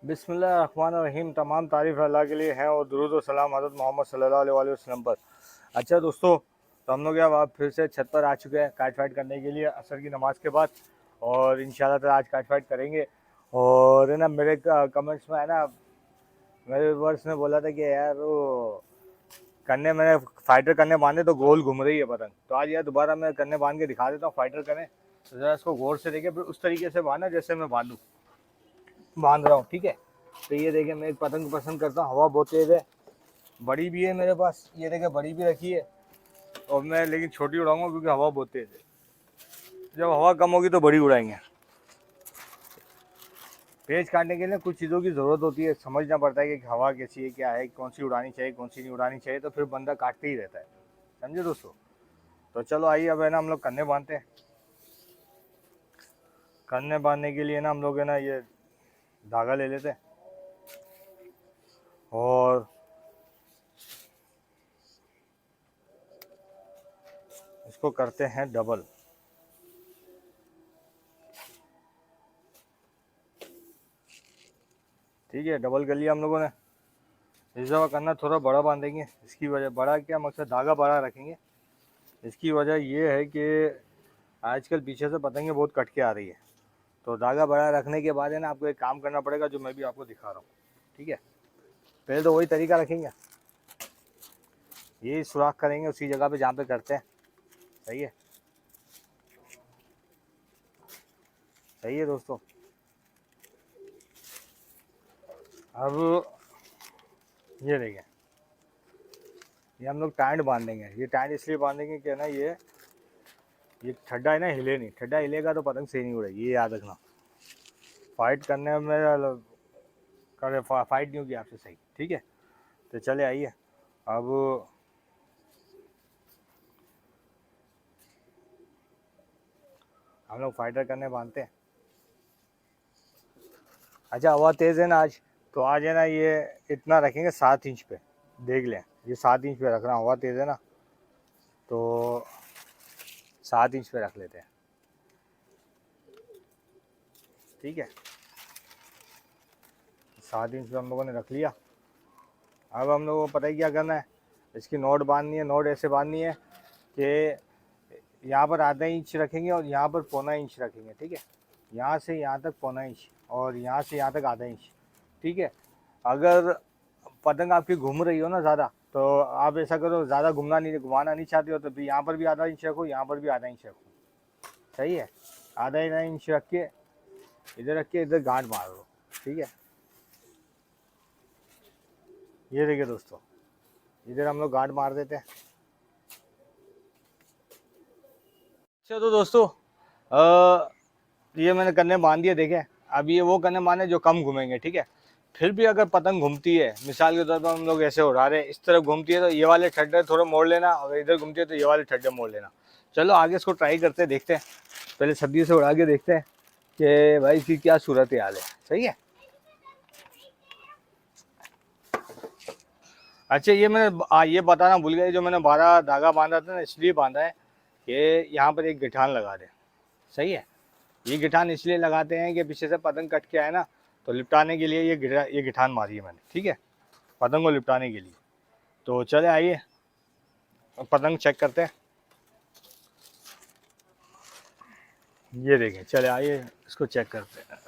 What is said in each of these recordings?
बिस्मिल्लाहिर्रहमानिर्रहीम। तमाम तारीफ़ अल्लाह के लिए है और दुरूद और सलाम हज़रत मोहम्मद सल्लल्लाहु अलैहि वसल्लम पर। अच्छा दोस्तों, तो हम लोग अब फिर से छत पर आ चुके हैं काट फाइट करने के लिए असर की नमाज़ के बाद। और इंशाल्लाह ताला आज काट फाइट करेंगे। और है ना, मेरे कमेंट्स में है ना, मेरे वर्स ने बोला था कि यार वो करने मैंने फाइटर करने बांधे तो गोल घूम रही है पतंग। तो आज यार दोबारा मैं करने बांध के दिखा देता हूँ फाइटर करें। तो ज़रा इसको गौर से देखें, फिर उस तरीके से बांधना जैसे मैं बांध रहा हूँ, ठीक है। तो ये देखें, मैं एक पतंग पसंद करता हूँ, हवा बहुत तेज़ है, बड़ी भी है मेरे पास, ये देखें बड़ी भी रखी है। और मैं लेकिन छोटी उड़ाऊंगा क्योंकि हवा बहुत तेज़ है। जब हवा कम होगी तो बड़ी उड़ाएंगे। पेज काटने के लिए कुछ चीज़ों की ज़रूरत होती है, समझना पड़ता है कि हवा कैसी है, क्या है, कौन सी उड़ानी चाहिए, कौन सी नहीं उड़ानी चाहिए, तो फिर बंदा काटते ही रहता है। समझे दोस्तों। तो चलो आइए, अब है ना हम लोग कन्ने बांधते हैं। कन्ने बांधने के लिए ना हम लोग है ना ये धागा ले लेते हैं और इसको करते हैं डबल। ठीक है, डबल कर लिया हम लोगों ने। इस दफ़ा करना थोड़ा बड़ा बांधेंगे। इसकी वजह बड़ा क्या मकसद, धागा बड़ा रखेंगे। इसकी वजह ये है कि आजकल पीछे से पतंगे बहुत कट के आ रही है। तो धागा बड़ा रखने के बाद है ना, आपको एक काम करना पड़ेगा जो मैं भी आपको दिखा रहा हूँ। ठीक है, पहले तो वही तरीका रखेंगे, यही सुराख करेंगे उसी जगह पे जहाँ पे करते हैं। सही है, सही है दोस्तों। अब ये देखिए, ये हम लोग टाइट बांधेंगे। ये टाइट इसलिए बांधेंगे कि ना ये ठड्डा है ना, हिले नहीं। ठड्डा हिलेगा तो पतंग सही नहीं उड़ेगी, ये याद रखना। फाइट करने में फाइट नहीं होगी आपसे सही। ठीक है, तो चले आइए अब हम लोग फाइटर करने बांधते हैं। अच्छा, हवा तेज़ है ना आज, तो आज है ना ये इतना रखेंगे 7 इंच पे। देख लें, ये 7 इंच पे रख रहा हूँ। हवा तेज़ है ना, तो 7 इंच पे रख लेते हैं। ठीक है, 7 इंच पे हम लोगों ने रख लिया। अब हम लोगों को पता ही क्या करना है, इसकी नोट बांधनी है। नोट ऐसे बांधनी है कि यहाँ पर आधा इंच रखेंगे और यहाँ पर पौना इंच रखेंगे। ठीक है, यहाँ से यहाँ तक पौना इंच और यहाँ से यहाँ तक आधा इंच। ठीक है, अगर पतंग आपकी घूम रही हो ना ज़्यादा, तो आप ऐसा करो, ज़्यादा घुमाना नहीं चाहते हो तो फिर यहाँ पर भी आधा इंच रखो, यहाँ पर भी आधा इंच रखो। सही है, आधा इंच रख के इधर रख के इधर गांठ मार दो। ठीक है, ये देखिए दोस्तों, इधर हम लोग गांठ मार देते हैं। अच्छा तो दोस्तों, ये मैंने कन्ने बांध दिए, देखें। अब ये वो कन्ने बांधे जो कम घूमेंगे। ठीक है, फिर भी अगर पतंग घूमती है, मिसाल के तौर पर हम लोग ऐसे उड़ा रहे हैं, इस तरफ घूमती है तो ये वाले ठड्डे थोड़े मोड़ लेना, और इधर घूमती है तो ये वाले ठड्डे मोड़ लेना। चलो आगे इसको ट्राई करते हैं, देखते हैं। पहले सब्जी से उड़ा के देखते हैं कि भाई इसकी क्या सूरत हाल है। सही है। अच्छा, ये मैंने ये बताना भूल गया, जो मैंने 12 धागा बांधा था ना, इसलिए बांधा है कि यहाँ पर एक गिठान लगा दे। सही है, ये गिठान इसलिए लगाते हैं कि पीछे से पतंग कट के आए ना, तो लिपटाने के लिए ये गिठान मारी है मैंने। ठीक है, पतंग को लिपटाने के लिए। तो चले आइए पतंग चेक करते हैं। ये देखें, चले आइए इसको चेक करते हैं।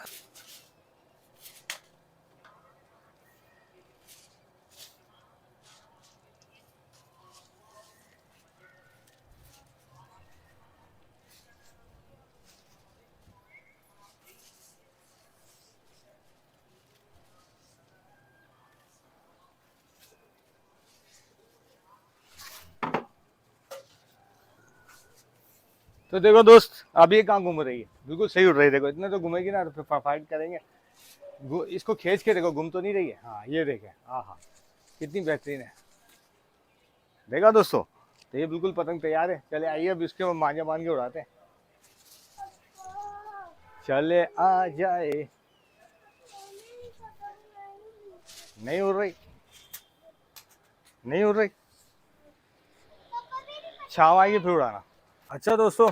तो देखो दोस्त, अब ये कहाँ घूम रही है, बिल्कुल सही उड़ रही है। देखो, इतने तो घूमेगी ना, तो फिर फाइट करेंगे। इसको खींच के देखो, घूम तो नहीं रही है। हाँ, ये देखें, हाँ हाँ, कितनी बेहतरीन है। देखा दोस्तों, तो ये बिल्कुल पतंग तैयार है। चले आइए अब इसके मांझा बांध के उड़ाते हैं। चले आ जाए। नहीं उड़ रही, नहीं उड़ रही, छाव आएगी फिर उड़ाना। अच्छा दोस्तों,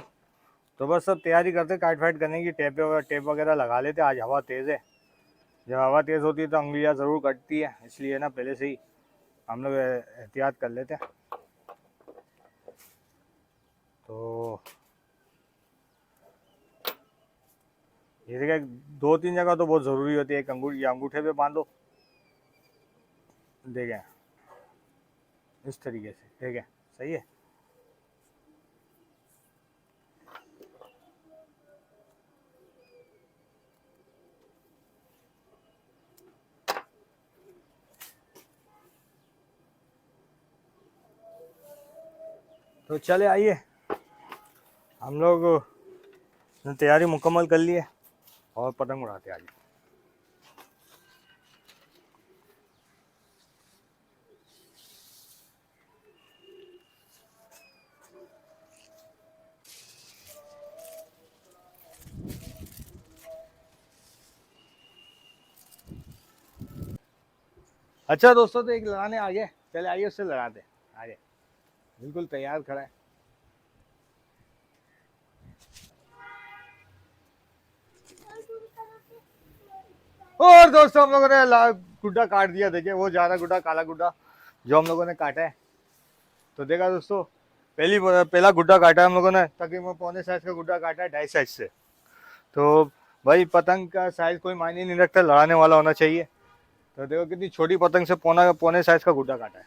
तो बस सब तैयारी करते काट फाइट करने की। टेप वगैरह लगा लेते। आज हवा तेज़ है, जब हवा तेज़ होती है तो अंगुलियाँ ज़रूर कटती है, इसलिए ना पहले से ही हम लोग एहतियात कर लेते हैं। तो ये देखिए, 2-3 जगह तो बहुत ज़रूरी होती है। एक अंगूठे पे बांधो, देखें इस तरीके से, देखें सही है। तो चले आइए, हम लोग ने तैयारी मुकम्मल कर ली है और पतंग उड़ाते आइए। अच्छा दोस्तों, तो एक लड़ाने आ गए, चले आइए उससे लड़ाते आइए। बिल्कुल तैयार खड़ा है। और दोस्तों, हम लोगों ने गुड्डा काट दिया। देखिए वो जा रहा गुड्डा, काला गुड्डा जो हम लोगों ने काटा है। तो देखा दोस्तों, पहला गुड्डा काटा है हम लोगों ने, तकरीबन पौने साइज का गुड्डा काटा है 2.5 साइज से। तो भाई पतंग का साइज कोई मायने नहीं रखता, लड़ाने वाला होना चाहिए। तो देखो कितनी छोटी पतंग से पौने साइज का गुड्डा काटा है,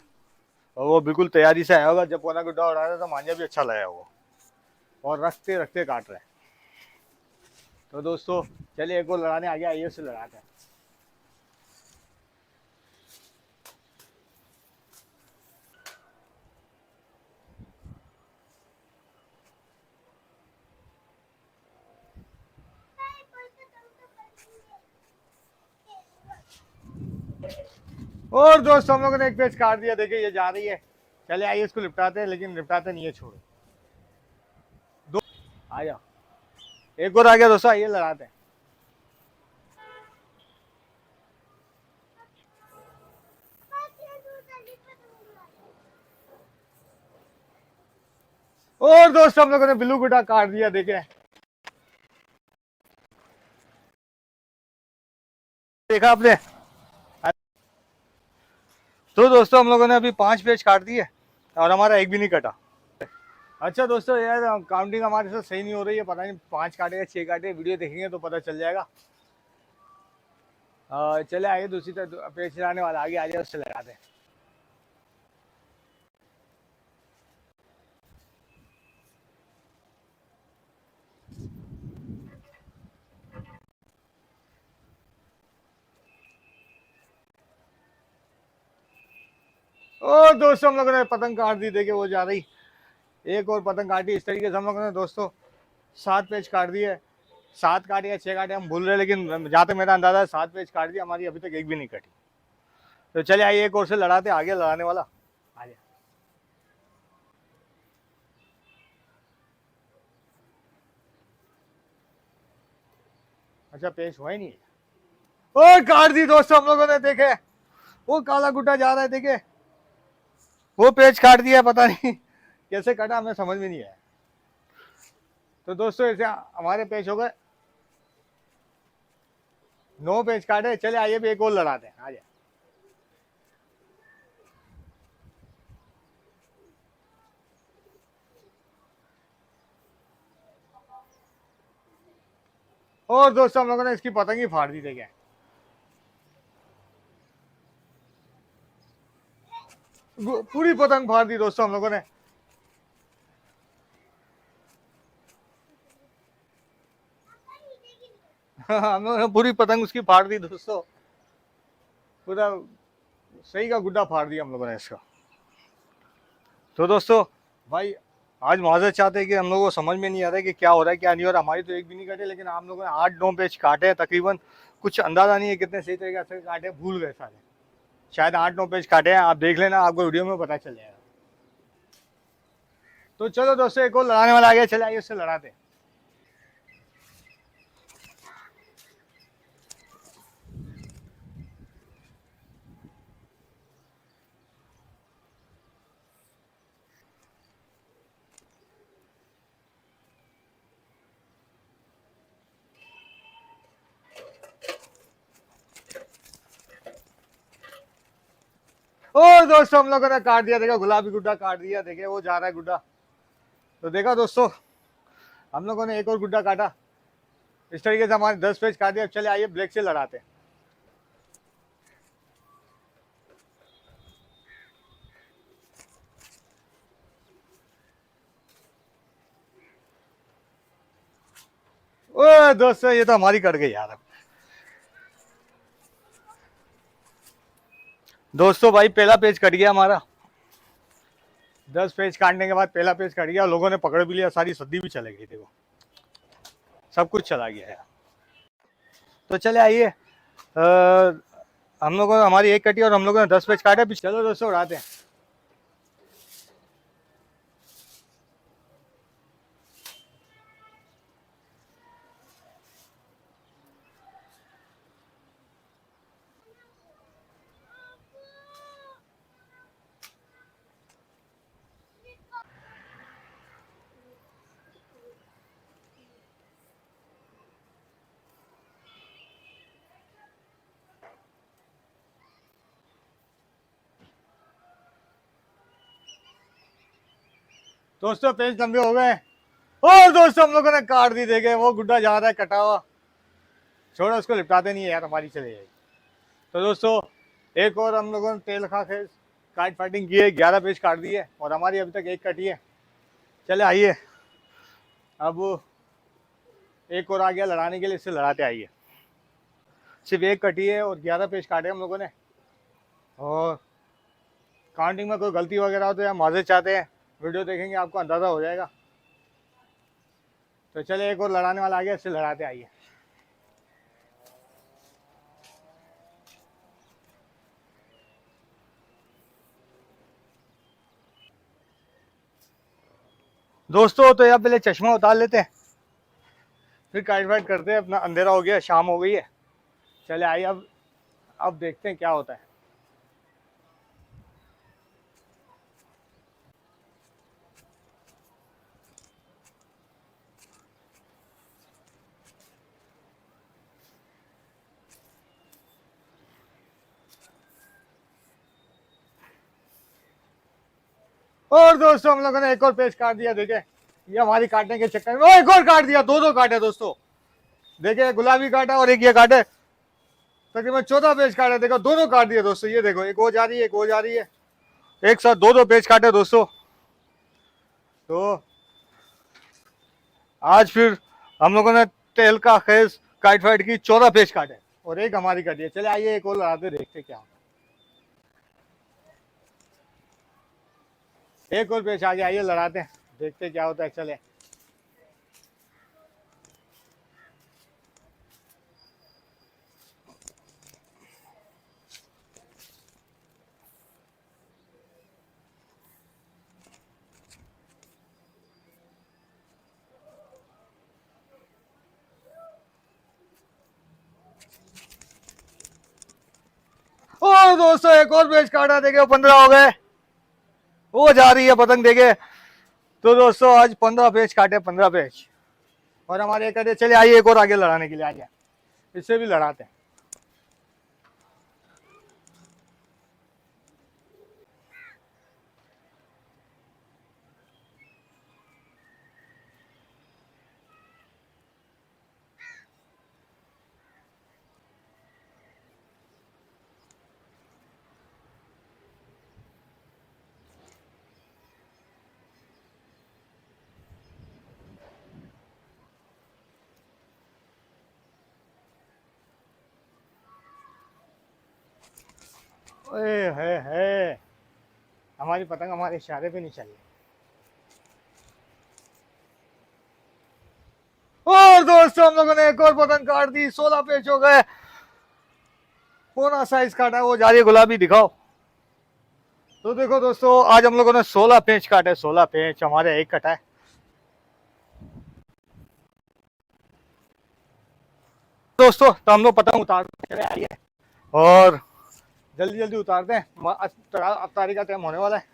और वो बिल्कुल तैयारी से आया होगा। जब पौना गुड्डा उड़ा रहा था तो मांझा भी अच्छा लगा वो, और रखते रखते काट रहे हैं। तो दोस्तों चलिए, एक और लड़ाने आ गया, आइए उससे लड़ाते हैं। और दोस्तों, हम लोगों ने एक पेज काट दिया। देखिए ये जा रही है, चले आइए इसको निपटाते हैं, लेकिन निपटाते नहीं है, छोड़ो। दो आ जाओ, एक और आ गया दोस्तों, आइए लड़ाते हैं। और दोस्तों, हम लोगों ने ब्लू गुड्डा काट दिया। देखे, देखा आपने। तो दोस्तों, हम लोगों ने अभी 5 पेज काट दिए और हमारा एक भी नहीं कटा। अच्छा दोस्तों, यार काउंटिंग हमारे साथ सही नहीं हो रही है, पता नहीं 5 काटे या 6 काटे। वीडियो देखेंगे तो पता चल जाएगा। चले आइए, दूसरी तरफ पेज चलाने वाला आगे आ जाए, उससे लगाते हैं। और दोस्तों, हम लोगों ने पतंग काट दी। देखिए वो जा रही, एक और पतंग काटी। इस तरीके से हम लोगों ने दोस्तों 7 पेज काट दिए। 7 काटे या 6 काटे हम भूल रहे, लेकिन जहाँ तक मेरा अंदाजा है 7 पेज काट दिया, हमारी अभी तक एक भी नहीं कटी। तो चले आइए, एक और से लड़ाते, आगे लड़ाने वाला आ जाए। अच्छा, पेश हुआ ही नहीं है। और काट दी दोस्तों हम लोगों ने। देखे वो काला गुड्डा जा रहा है, देखे वो पेज काट दिया, पता नहीं कैसे कटा, हमें समझ में नहीं आया। तो दोस्तों ऐसे हमारे पेज हो गए 9 पेज काटे। चले आइए भी एक और लड़ाते हैं, आ जाए। और दोस्तों, हम लोगों ने इसकी पतंग ही फाड़ दी। देखे पूरी पतंग फाड़ दी दोस्तों हम लोगों ने। हम लोगों ने पूरी पतंग उसकी फाड़ दी दोस्तों, पूरा सही का गुड्डा फाड़ दिया हम लोगों ने इसका। तो दोस्तों भाई, आज माजरत चाहते हैं कि हम लोगों को समझ में नहीं आ रहा है कि क्या हो रहा है क्या नहीं हो रहा। हमारी तो एक भी नहीं कटे, लेकिन आप लोगों ने 8-9 पेज काटे हैं तकरीबन। कुछ अंदाजा नहीं है कितने सही तरीके से काटे, भूल गए सारे। शायद 8-9 पेज काटे हैं, आप देख लेना, आपको वीडियो में पता चल जाएगा। तो चलो दोस्तों, एक और लड़ाने वाला आ गया, चले आइए उससे लड़ाते हैं। और दोस्तों हम लोगों ने काट दिया, देखा गुलाबी गुड्डा काट दिया, देखे वो जा रहा है गुड्डा। तो देखा दोस्तों हम लोगों ने एक और गुड्डा काटा। इस तरीके से हमारे 10 पेज काट दिया। चले आइए ब्लैक से लड़ाते। ओए दोस्तों ये तो हमारी कट गई यार। दोस्तों भाई पहला पेज कट गया हमारा। 10 पेज काटने के बाद पहला पेज कट गया। लोगों ने पकड़ भी लिया, सारी सद्दी भी चले गई, देखो सब कुछ चला गया यार। तो चले आइए, हम लोगों ने हमारी एक कटी और हम लोगों ने 10 पेज काटे। चलो दोस्तों उड़ाते हैं। दोस्तों पेज लंबे हो गए और दोस्तों हम लोगों ने काट दी, देखे वो गुड्डा जा रहा है कटा हुआ। छोड़ो उसको, लिपटाते नहीं है यार, हमारी चले जाएगी। तो दोस्तों एक और हम लोगों ने तेल खा के काट फाइटिंग की है। 11 पेज काट दिए और हमारी अभी तक एक कटी है। चले आइए, अब एक और आ गया लड़ाने के लिए, इससे लड़ाते आइए। सिर्फ एक कटी है और 11 पेज काटे हम लोगों ने। और काउंटिंग में कोई गलती वगैरह हो तो या माजे चाहते हैं, वीडियो देखेंगे आपको अंदाज़ा हो जाएगा। तो चले एक और लड़ाने वाला आ गया, इससे लड़ाते आइए। दोस्तों तो यहाँ पहले चश्मा उतार लेते हैं, फिर काट वाइट करते हैं। अपना अंधेरा हो गया, शाम हो गई है। चले आइए अब देखते हैं क्या होता है। और दोस्तों हम लोगों ने एक और पेज काट दिया, देखे ये हमारी काटने के चक्कर में एक और काट दिया। दो काटे दोस्तों, देखे गुलाबी काटा और एक ये काटे, तकरीबन 14 पेज काटे। देखो दोनों काट दिए दोस्तों, ये देखो एक हो जा रही है, एक हो जा रही है, एक साथ दो पेज काटे दोस्तों। तो आज फिर हम लोगों ने तेल का खेस काट फाइट की, 14 पेज काटे और एक हमारी कटी है। चले आइए एक और लड़ाते, देखते क्या होता है। एक और पेज आ गया, आइए लड़ाते हैं, देखते क्या होता है। चले और दोस्तों एक और पेज काटा, देखे 15 हो गए। वो जा रही है पतंग, देखे। तो दोस्तों आज 15 पेज काटे, 15 पेज और हमारे एक। चले आइए एक और आगे लड़ाने के लिए आ गया, इससे भी लड़ाते हैं। है हमारी पतंग हमारे इशारे पे नहीं चली। और दोस्तों हम लोगों ने एक और पतंग काट दी, 16 पेज हो गए। कौन सा साइज काटा है, वो जा रही है गुलाबी, दिखाओ। तो देखो दोस्तों आज हम लोगों ने 16 पेज काटे, 16 पेज, हमारे एक कटा है। दोस्तों तो हम लोग पतंग उतारते चले आइए और जल्दी जल्दी उतारते हैं, अफ्तारी का टाइम होने वाला है।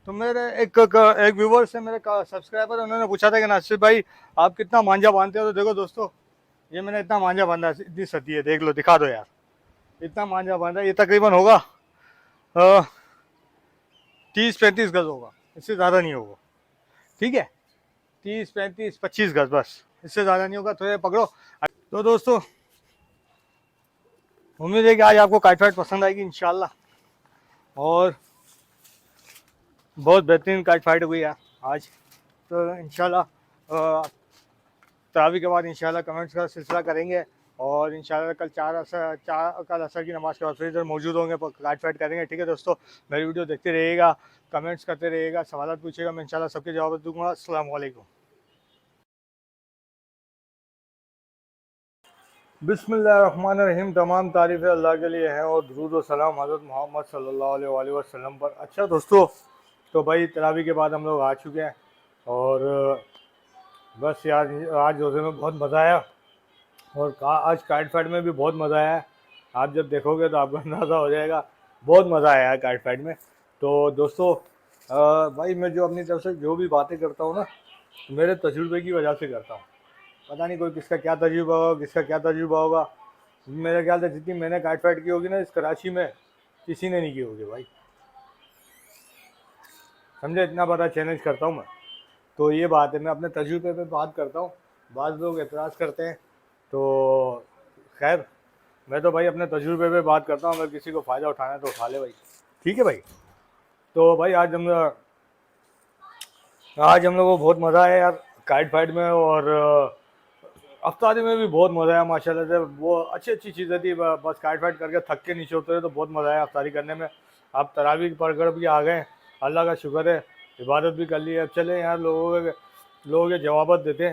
तो मेरे एक व्यूवर से, मेरे सब्सक्राइबर, उन्होंने पूछा था कि नासिर भाई आप कितना मांझा बांधते हो। तो देखो दोस्तों ये मैंने इतना मांझा बांधा, इतनी सदी है, देख लो, दिखा दो यार। इतना मांझा बांधा, ये तकरीबन होगा 30-35 गज होगा, इससे ज़्यादा नहीं होगा। ठीक है, 30-35-25 गज बस, इससे ज़्यादा नहीं होगा। तो ये पकड़ो। तो दोस्तों, उम्मीद है कि आज आपको काट फाइट पसंद आएगी इंशाल्लाह, और बहुत बेहतरीन काट फाइट हुई है आज। तो इंशाल्लाह तरावी के बाद इंशाल्लाह कमेंट्स का सिलसिला करेंगे, और इंशाल्लाह कल कल असर की नमाज़ के बाद फिर इधर मौजूद होंगे, काट फाइट करेंगे। ठीक है दोस्तों, मेरी वीडियो देखते रहिएगा, कमेंट्स करते रहिएगा, सवाल पूछिएगा, मैं इंशाल्लाह सबके जवाब दूंगा। अस्सलाम वालेकुम। बिस्मिल्लाहिर्रहमानिर्रहीम। तमाम तारीफ़ें अल्लाह के लिए हैं और दुरूद व सलाम हज़रत मोहम्मद सल्लल्लाहु अलैहि वसल्लम पर। अच्छा दोस्तों, तो भाई तरावी के बाद हम लोग आ चुके हैं, और बस यार आज रोज़े में बहुत मज़ा आया, और आज काइट फाइट में भी बहुत मज़ा आया। आप जब देखोगे तो आपको अंदाज़ा हो जाएगा, बहुत मज़ा आया है काइट फाइट में। तो दोस्तों, भाई मैं जो अपनी तरफ से जो भी बातें करता हूँ ना, मेरे तजुर्बे की वजह से करता हूँ। पता नहीं कोई किसका क्या तजुर्बा होगा, किसका क्या तजुर्बा होगा। मेरे ख्याल से जितनी मैंने काइट फाइट की होगी ना इस कराची में, किसी ने नहीं की होगी भाई, समझे? इतना बड़ा चैलेंज करता हूँ मैं। तो ये बात है, मैं अपने तजुर्बे पे बात करता हूँ। बाज़ लोग एतराज़ करते हैं, तो खैर मैं तो भाई अपने तजुर्बे पे बात करता हूँ। अगर किसी को फ़ायदा उठाना है तो उठा ले भाई, ठीक है भाई। तो भाई आज हम लोग को बहुत मज़ा आया यार काइट फाइट में, और अफ्तारी में भी बहुत मज़ा आया माशाल्लाह से। वो अच्छी अच्छी चीज़ें थी, बस काइट फाइट करके थक के नीचे उतरे तो बहुत मज़ा आया अफ्तारी करने में। अब तरावी पढ़कर भी आ गए, अल्लाह का शुक्र है, इबादत भी कर ली है। अब चले यार, लोगों के जवाब देते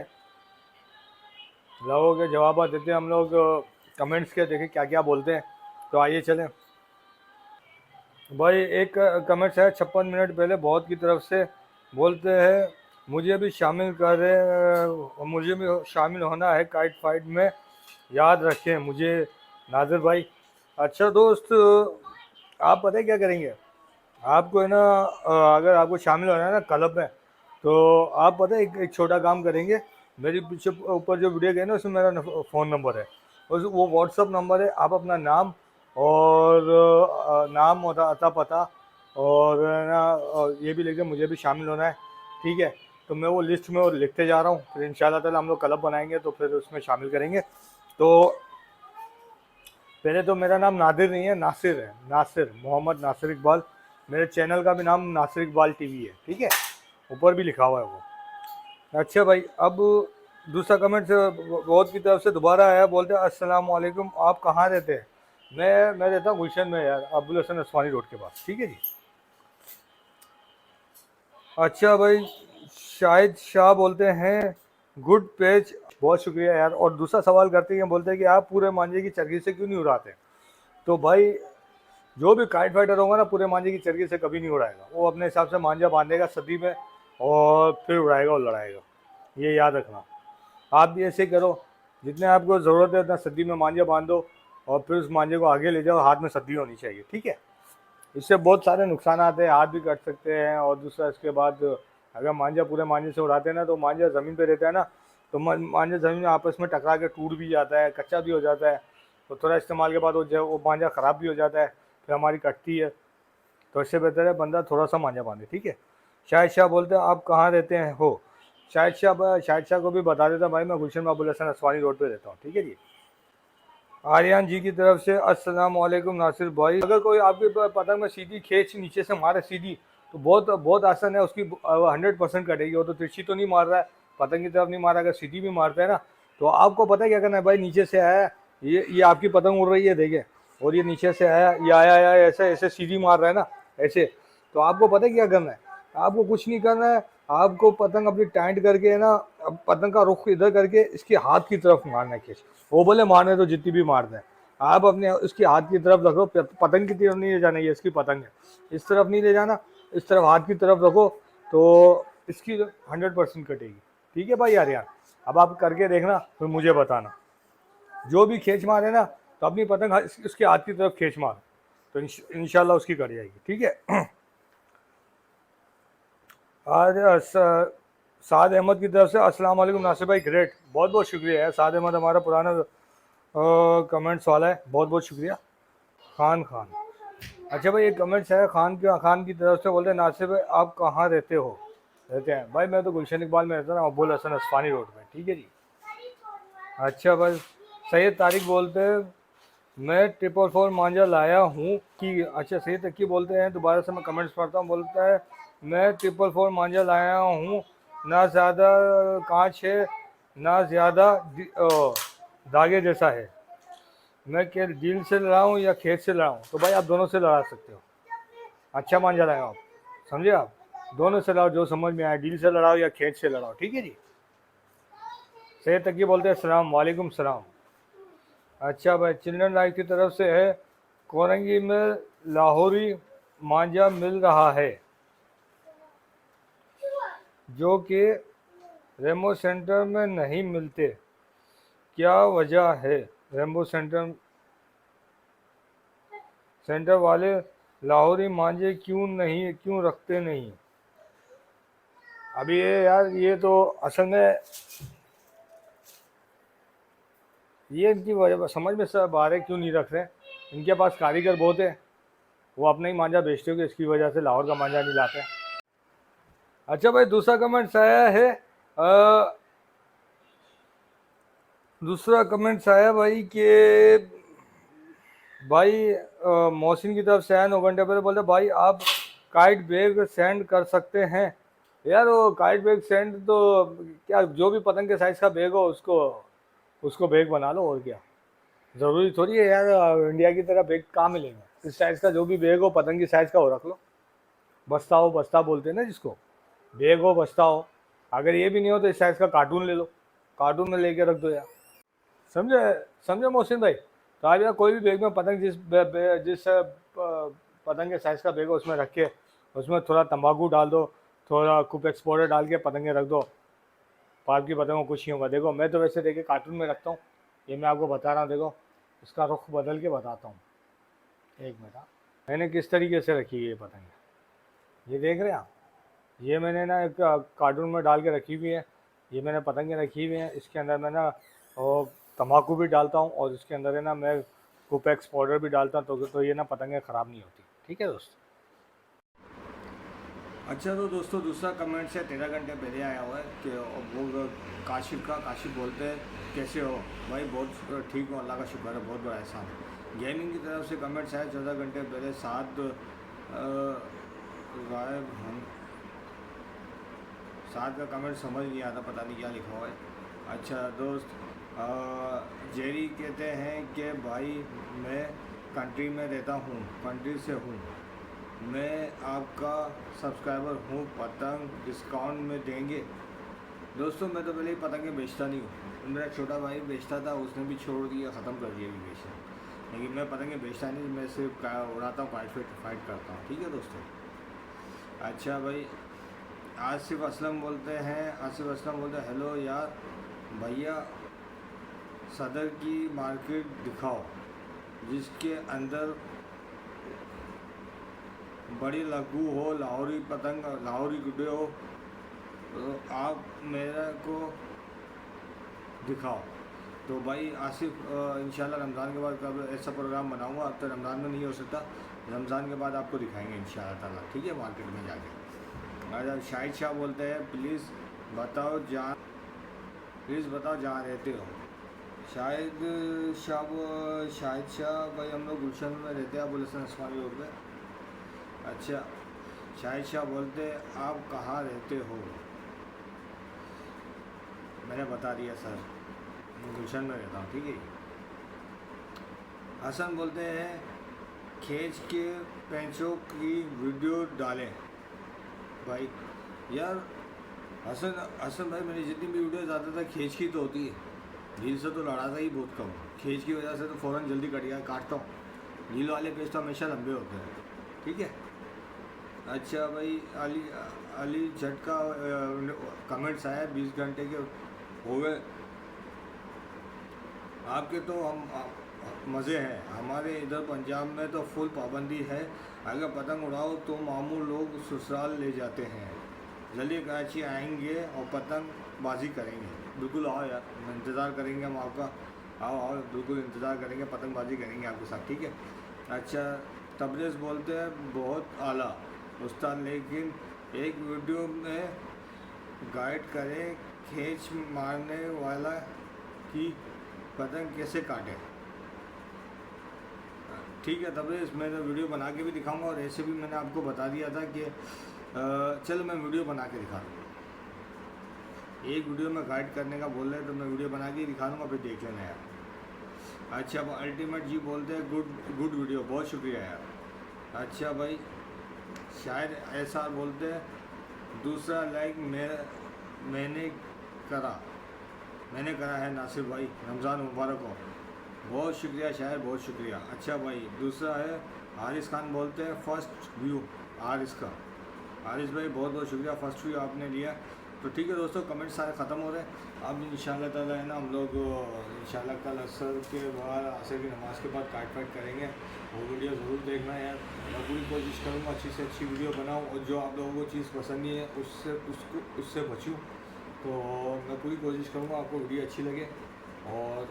हैं, हम लोग कमेंट्स के, देखें क्या क्या बोलते हैं। तो आइए चलें भाई। एक कमेंट्स है 56 मिनट पहले बहुत की तरफ से, बोलते हैं मुझे भी शामिल होना है काइट फाइट में, याद रखें मुझे नाजिर भाई। अच्छा दोस्त, आप पता है क्या करेंगे? आपको है ना, अगर आपको शामिल होना है ना क्लब में, तो आप पता है एक छोटा काम करेंगे। मेरी पीछे ऊपर जो वीडियो गई ना, उसमें मेरा फ़ोन नंबर है, वो व्हाट्सअप नंबर है। आप अपना नाम और नाम और अता पता और ना, ये भी लिख दें मुझे भी शामिल होना है, ठीक है? तो मैं वो लिस्ट में और लिखते जा रहा हूँ, फिर इंशाल्लाह ताला हम लोग क्लब बनाएंगे तो फिर उसमें शामिल करेंगे। तो पहले तो मेरा नाम नादिर नहीं है, नासिर है, नासिर मोहम्मद नासिर इकबाल। मेरे चैनल का भी नाम नासिर इकबाल टीवी है, ठीक है? ऊपर भी लिखा हुआ है वो। अच्छा भाई, अब दूसरा कमेंट से बहुत की तरफ से दोबारा आया, बोलते हैं अस्सलाम वालेकुम, आप कहाँ रहते हैं? मैं रहता हूँ गुलशन में यार, अब्दुल हसन अस्वानी रोड के पास, ठीक है जी। अच्छा भाई, शाहिद शाह बोलते हैं गुड पेज, बहुत शुक्रिया यार। और दूसरा सवाल करते हैं, बोलते हैं कि आप पूरे मांझे की चरखी से क्यों नहीं उड़ाते? तो भाई, जो भी काइट फाइटर होगा ना, पूरे मांझे की चरखी से कभी नहीं उड़ाएगा। वो अपने हिसाब से मांझा बांधेगा सदी में, और फिर उड़ाएगा और लड़ाएगा, ये याद रखना। आप भी ऐसे करो, जितने आपको ज़रूरत है उतना सदी में मांझा बांधो, और फिर उस मांझे को आगे ले जाओ, हाथ में सदी होनी चाहिए, ठीक है? इससे बहुत सारे नुकसान आते हैं, हाथ भी कट सकते हैं, और दूसरा इसके बाद अगर मांझा पूरे मांझे से उड़ाते हैं ना, तो मांझा ज़मीन पे रहता है ना, तो मांझा ज़मीन में आपस में टकरा के टूट भी जाता है, कच्चा भी हो जाता है। तो थोड़ा इस्तेमाल के बाद वो मांझा ख़राब भी हो जाता है, फिर हमारी कटती है। तो इससे बेहतर है बंदा थोड़ा सा मांझा बांधे, ठीक है? शाहिद शाह बोलते हैं आप कहाँ रहते हैं हो? शाहिद शाह को भी बता देता भाई, मैं गुलशन अब्दुल हसन अस्वानी रोड पे रहता हूँ, ठीक है जी। आर्यन जी की तरफ से अस्सलाम वालेकुम नासिर भाई, अगर कोई आपके पतंग में सीधी खींच नीचे से मारे सीधी, तो बहुत बहुत आसान है, उसकी 100% कटेगी। वो तो तिरछी तो नहीं मार रहा है, पतंग की तरफ नहीं मारा, अगर सीधी भी मारता है ना, तो आपको पता है क्या करना है भाई? नीचे से आया, ये आपकी पतंग उड़ रही है, देखे, और ये नीचे से आया, ये आया ऐसे ऐसे सीधी मार रहा है ना, ऐसे। तो आपको पता है क्या करना है? आपको कुछ नहीं करना है, आपको पतंग अपनी टाइट करके है ना, पतंग का रुख इधर करके इसके हाथ की तरफ मारना है खींच। वो बोले मारने तो जितनी भी मारते हैं, आप अपने उसकी हाथ की तरफ रखो, पतंग की तरफ नहीं ले जाना, ये इसकी पतंग है, इस तरफ नहीं ले जाना, इस तरफ हाथ की तरफ रखो, तो इसकी 100% कटेगी, ठीक है भाई यार? अब आप करके देखना, फिर मुझे बताना। जो भी खींच मारे ना, तो अपनी पतंग उसके हाथ की तरफ खींच मार, तो इंशाल्लाह उसकी कट जाएगी, ठीक है? आज साद अहमद की तरफ से अस्सलाम वालेकुम नासिर भाई, ग्रेट, बहुत बहुत शुक्रिया है। साद अहमद हमारा पुराना कमेंट्स वाला है, बहुत बहुत शुक्रिया। खान खान। अच्छा भाई, एक कमेंट्स है खान की तरफ से, बोलते हैं नासिर भाई आप कहाँ रहते हैं भाई? मैं तो गुलशन इकबाल में रहता हूँ, अब्बुल हसन अस्फानी रोड में, ठीक है जी। अच्छा भाई, सैयद तारिक बोलते हैं मैं 444 मांझा लाया हूँ कि। अच्छा, सैयद तकी बोलते हैं, दोबारा से मैं कमेंट्स पढ़ता हूँ, बोलता है मैं 444 मांझा लाया हूँ, ना ज़्यादा कांच है ना ज़्यादा धागे जैसा है, मैं क्या दिल से लड़ाऊँ या खेत से लड़ाऊँ? तो भाई आप दोनों से लड़ा सकते हो। अच्छा मांझा लाए आप, समझे आप? दोनों से लड़ाओ, जो समझ में आए, दिल से लड़ाओ या खेत से लड़ाओ, ठीक है जी। सैयद तकी बोलते हैं सलाम वालेकुम सलाम। अच्छा भाई, चिल्ड्रन लाइफ की तरफ से है, कोरंगी में लाहौरी मांझा मिल रहा है जो कि रेमो सेंटर में नहीं मिलते, क्या वजह है? रेमो सेंटर वाले लाहौरी मांझे क्यों रखते नहीं? अभी ये यार, ये तो असल में ये इनकी वजह समझ में सब आ रहे क्यों नहीं रख रहे। इनके पास कारीगर बहुत है, वो अपना ही मांझा बेचते हो, इसकी वजह से लाहौर का मांझा नहीं लाते। अच्छा भाई, दूसरा कमेंट्स आया है, दूसरा कमेंट्स आया भाई कि भाई मोहसिन की तरफ से आया 9 घंटे पहले, बोलते भाई आप काइट बैग सेंड कर सकते हैं। यार वो काइट बैग सेंड तो क्या, जो भी पतंग के साइज़ का बैग हो उसको बैग बना लो, और क्या। ज़रूरी थोड़ी है यार इंडिया की तरह बैग कहाँ मिलेंगे। इस साइज़ का जो भी बैग हो पतंग की साइज़ का हो रख लो। बस्ता बोलते हैं ना जिसको, बैग हो बस्ता हो। अगर ये भी नहीं हो तो इस साइज़ का कार्टून ले लो, कार्टून में लेके रख दो यार। समझे समझे मोहसिन भाई? तो आप यार कोई भी बैग में पतंग जिस पतंग के साइज़ का बैग हो उसमें रख के, उसमें थोड़ा तंबाकू डाल दो, थोड़ा कुपेक्स पाउडर डाल के पतंगे रख दो, पाप की पतंगों कुछ नहीं होगा। देखो मैं तो वैसे देखिए कार्टून में रखता हूँ, ये मैं आपको बता रहा हूँ। देखो इसका रुख बदल के बताता हूँ, एक मिनट। मैंने किस तरीके से रखी है ये पतंग, ये देख रहे हैं आप? ये मैंने ना एक कार्टून में डाल के रखी हुई है, ये मैंने पतंगे रखी हुई हैं। इसके अंदर मैं ना तम्बाकू भी डालता हूँ, और इसके अंदर है ना मैं कुपेक्स पाउडर भी डालता हूँ, तो ये ना पतंगे ख़राब नहीं होती, ठीक है दोस्त। अच्छा तो दोस्तों, दूसरा कमेंट से 13 घंटे पहले आया हुआ है कि वो काशिफ बोलते हैं कैसे हो भाई? बहुत ठीक हूँ, अल्लाह का शुक्र है, बहुत बड़ा एहसान है। गेमिंग की तरफ से कमेंट्स आया 14 घंटे पहले, 7 गायब हम 7 का कमेंट समझ नहीं आता, पता नहीं क्या लिखा हुआ है। अच्छा दोस्त, जेरी कहते हैं कि भाई मैं कंट्री में रहता हूँ, कंट्री से हूँ, मैं आपका सब्सक्राइबर हूँ, पतंग डिस्काउंट में देंगे? दोस्तों मैं तो पहले ही पतंगें बेचता नहीं हूँ, मेरा छोटा भाई बेचता था, उसने भी छोड़ दिया, ख़त्म कर दिया भी बेचना। लेकिन मैं पतंगें बेचता नहीं, मैं सिर्फ उड़ाता हूँ, फाइट करता हूँ, ठीक है दोस्तों। अच्छा भाई, आसिफ असलम बोलते हैं हेलो यार भैया, सदर की मार्केट दिखाओ जिसके अंदर बड़ी लघु हो, लाहौरी पतंग, लाहौरी गुड्डे हो, तो आप मेरे को दिखाओ। तो भाई आसिफ, इंशाल्लाह रमज़ान के बाद कब ऐसा प्रोग्राम बनाऊंगा। अब तो रमज़ान में नहीं हो सकता, रमज़ान के बाद आपको दिखाएंगे इंशाल्लाह ताला, ठीक है, मार्केट में जाके। अच्छा, शाहिद शाह बोलते हैं प्लीज़ बताओ जहाँ रहते हो। शाहिद शाह भाई, हम लोग गुलशन में रहते हैं, अब्बुल हसन अस्फानी रोड पे। अच्छा, शाहिद शाह बोलते हैं आप कहाँ रहते हो? मैंने बता दिया सर, गुलशन में रहता हूँ, ठीक है। हसन बोलते हैं खींच के पेंचों की वीडियो डालें। भाई यार हसन भाई, मेरी जितनी भी वीडियो ज़्यादातर खींच की तो होती है, रील से तो लड़ाता ही बहुत कम। खींच की वजह से तो फ़ौरन जल्दी काटता हूँ। रील वाले पेज तो हमेशा लंबे होते हैं, ठीक है। अच्छा भाई, अली झटका कमेंट्स आया 20 घंटे के हो गए आपके, तो हम मज़े हैं। हमारे इधर पंजाब में तो फुल पाबंदी है, अगर पतंग उड़ाओ तो मामू लोग ससुराल ले जाते हैं। जल्दी कराची आएंगे और पतंग बाजी करेंगे। बिल्कुल आओ यार, इंतज़ार करेंगे हम आपका। आओ बिल्कुल इंतज़ार करेंगे, पतंगबाजी करेंगे आपके साथ, ठीक है। अच्छा, तबरेज़ बोलते हैं बहुत आला उस्ताद, लेकिन एक वीडियो में गाइड करें खींच मारने वाला की पतंग कैसे काटे। ठीक है तबरेज़, मैं तो वीडियो बना के भी दिखाऊंगा, और ऐसे भी मैंने आपको बता दिया था कि चलो मैं वीडियो बना के दिखा दूँगा। एक वीडियो में गाइड करने का बोल रहे हैं तो मैं वीडियो बना के ही दिखा दूँगा, फिर देख लेना यार। अच्छा, अब अल्टीमेट जी बोलते हैं गुड वीडियो, बहुत शुक्रिया यार। अच्छा भाई, शायद ऐसा बोलते हैं दूसरा लाइक मैंने करा है नासिर भाई, रमज़ान मुबारक हो। बहुत शुक्रिया शायर, बहुत शुक्रिया। अच्छा भाई, दूसरा है हारिस खान बोलते हैं फर्स्ट व्यू हारिस का। हारिस भाई बहुत बहुत शुक्रिया, फर्स्ट व्यू आपने लिया। तो ठीक है दोस्तों, कमेंट सारे ख़त्म हो रहे हैं। अब इंशाल्लाह ताला है ना, हम लोग इंशाल्लाह कल असर के बाद, असर की नमाज़ के बाद काट फाट करेंगे। वो वीडियो ज़रूर देखना यार। मैं पूरी कोशिश करूँगा अच्छी से अच्छी वीडियो बनाऊँ, और जो आप लोगों को चीज़ पसंद नहीं है उससे बचूँ। तो मैं पूरी कोशिश करूँगा आपको वीडियो अच्छी लगे, और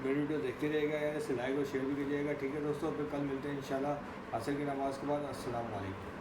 मेरी वीडियो देखते रहिएगा यार, इसे लाइक और शेयर भी कीजिएगा। ठीक है दोस्तों, फिर कल मिलते हैं इंशाल्लाह असर की नमाज़ के बाद। अस्सलाम वालेकुम।